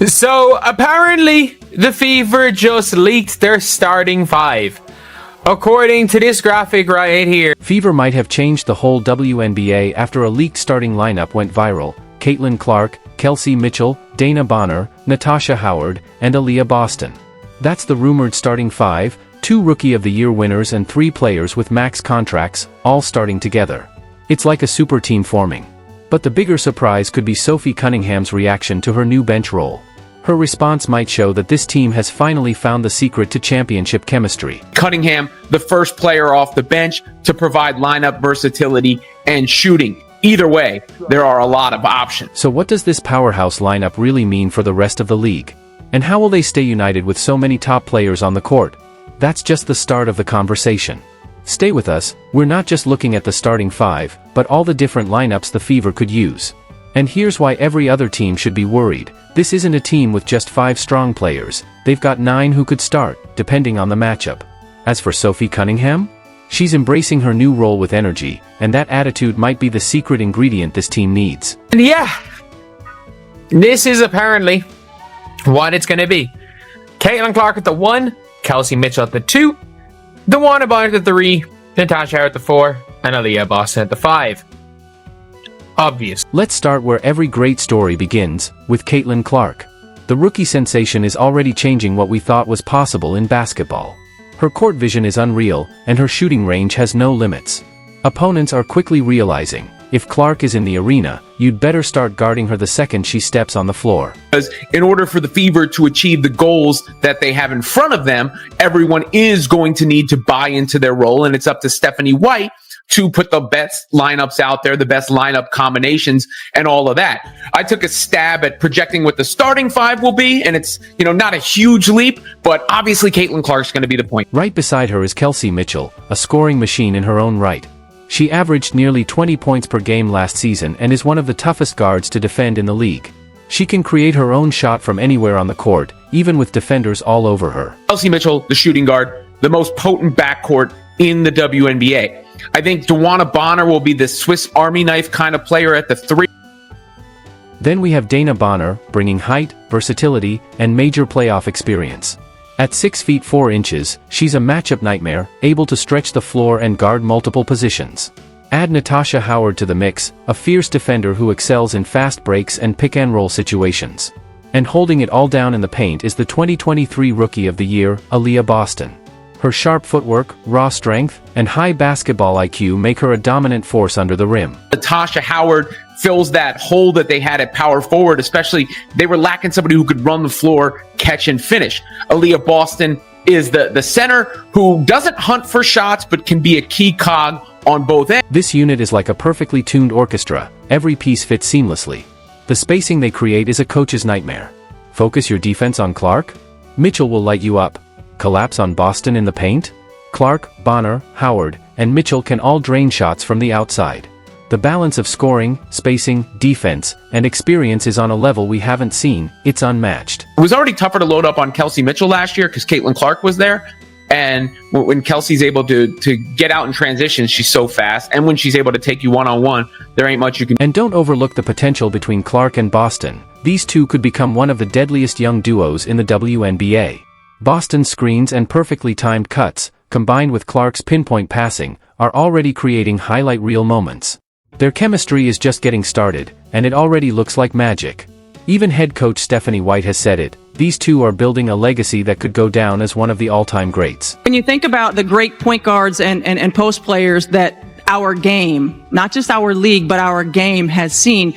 So apparently the Fever just leaked their starting five. According to this graphic right here, Fever might have changed the whole WNBA after a leaked starting lineup went viral. Caitlin Clark, Kelsey Mitchell, Dana Bonner, Natasha Howard, and Aaliyah Boston. That's the rumored starting five, 2 Rookie of the Year winners and 3 players with max contracts, all starting together. It's like a super team forming. But the bigger surprise could be Sophie Cunningham's reaction to her new bench role. Her response might show that this team has finally found the secret to championship chemistry. Cunningham, the first player off the bench to provide lineup versatility and shooting. Either way, there are a lot of options. So what does this powerhouse lineup really mean for the rest of the league? And how will they stay united with so many top players on the court? That's just the start of the conversation. Stay with us, we're not just looking at the starting five, but all the different lineups the Fever could use. And here's why every other team should be worried. This isn't a team with just 5 strong players, they've got 9 who could start, depending on the matchup. As for Sophie Cunningham? She's embracing her new role with energy, and that attitude might be the secret ingredient this team needs. And yeah, this is apparently what it's going to be. Caitlin Clark at the 1, Kelsey Mitchell at the 2, DeWanna Bonner at the 3, Natasha Howard at the 4, and Aaliyah Boston at the 5. Obvious. Let's start where every great story begins, with Caitlin Clark. The rookie sensation is already changing what we thought was possible in basketball. Her court vision is unreal, and her shooting range has no limits. Opponents are quickly realizing, if Clark is in the arena, you'd better start guarding her the second she steps on the floor. Because in order for the Fever to achieve the goals that they have in front of them, everyone is going to need to buy into their role, and it's up to Stephanie White to put the best lineups out there, the best lineup combinations, and all of that. I took a stab at projecting what the starting five will be, and it's, not a huge leap, but obviously Caitlin Clark's going to be the point. Right beside her is Kelsey Mitchell, a scoring machine in her own right. She averaged nearly 20 points per game last season and is one of the toughest guards to defend in the league. She can create her own shot from anywhere on the court, even with defenders all over her. Kelsey Mitchell, the shooting guard, the most potent backcourt in the WNBA. I think DeWanna Bonner will be the Swiss Army knife kind of player at the 3. Then we have Dana Bonner, bringing height, versatility, and major playoff experience. At 6 feet 4 inches, she's a matchup nightmare, able to stretch the floor and guard multiple positions. Add Natasha Howard to the mix, a fierce defender who excels in fast breaks and pick-and-roll situations. And holding it all down in the paint is the 2023 Rookie of the Year, Aaliyah Boston. Her sharp footwork, raw strength, and high basketball IQ make her a dominant force under the rim. Natasha Howard fills that hole that they had at power forward, especially they were lacking somebody who could run the floor, catch and finish. Aaliyah Boston is the center who doesn't hunt for shots but can be a key cog on both ends. This unit is like a perfectly tuned orchestra, every piece fits seamlessly. The spacing they create is a coach's nightmare. Focus your defense on Clark? Mitchell will light you up. Collapse on Boston in the paint? Clark, Bonner, Howard, and Mitchell can all drain shots from the outside. The balance of scoring, spacing, defense, and experience is on a level we haven't seen. It's unmatched. It was already tougher to load up on Kelsey Mitchell last year because Caitlin Clark was there. And when Kelsey's able to get out in transition, she's so fast. And when she's able to take you one-on-one, there ain't much you can do. And don't overlook the potential between Clark and Boston. These two could become one of the deadliest young duos in the WNBA. Boston's screens and perfectly timed cuts, combined with Clark's pinpoint passing, are already creating highlight reel moments. Their chemistry is just getting started, and it already looks like magic. Even head coach Stephanie White has said it, these two are building a legacy that could go down as one of the all-time greats. When you think about the great point guards and post players that our game, not just our league, but our game has seen,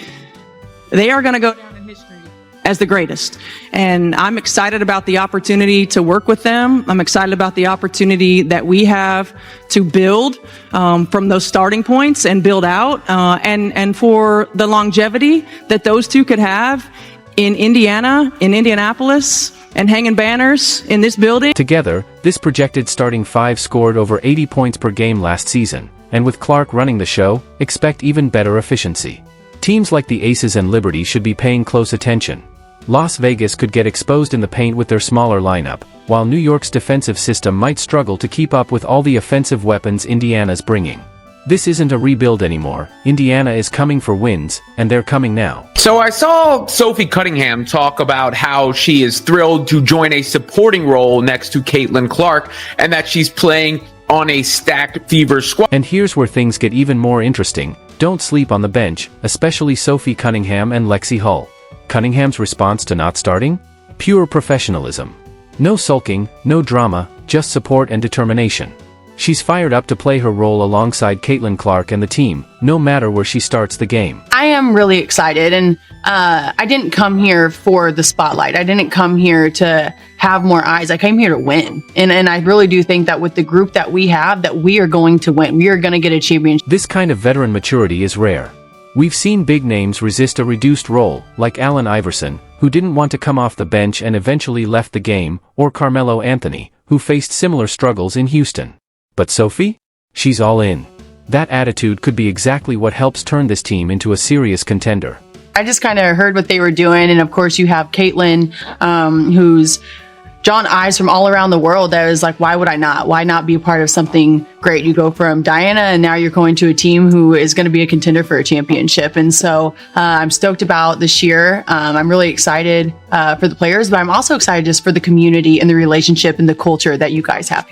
they are going to go down in history as the greatest. And I'm excited about the opportunity to work with them. I'm excited about the opportunity that we have to build from those starting points and build out, and for the longevity that those two could have in Indiana, in Indianapolis, and hanging banners in this building. Together, this projected starting five scored over 80 points per game last season, and with Clark running the show, expect even better efficiency. Teams like the Aces and Liberty should be paying close attention. Las Vegas could get exposed in the paint with their smaller lineup, while New York's defensive system might struggle to keep up with all the offensive weapons Indiana's bringing. This isn't a rebuild anymore. Indiana is coming for wins, and they're coming now. So I saw Sophie Cunningham talk about how she is thrilled to join a supporting role next to Caitlin Clark, and that she's playing on a stacked Fever squad. And here's where things get even more interesting. Don't sleep on the bench, especially Sophie Cunningham and Lexi Hull. Cunningham's response to not starting? Pure professionalism. No sulking, no drama, just support and determination. She's fired up to play her role alongside Caitlin Clark and the team, no matter where she starts the game. I am really excited, and I didn't come here for the spotlight. I didn't come here to have more eyes. I came here to win. And I really do think that with the group that we have, that we are going to win. We are going to get a championship. This kind of veteran maturity is rare. We've seen big names resist a reduced role, like Allen Iverson, who didn't want to come off the bench and eventually left the game, or Carmelo Anthony, who faced similar struggles in Houston. But Sophie? She's all in. That attitude could be exactly what helps turn this team into a serious contender. I just kind of heard what they were doing, and of course you have Caitlin, who's drawn eyes from all around the world. That was like, why would I not? Why not be a part of something great? You go from Diana, and now you're going to a team who is going to be a contender for a championship. And so I'm stoked about this year. I'm really excited for the players, but I'm also excited just for the community and the relationship and the culture that you guys have.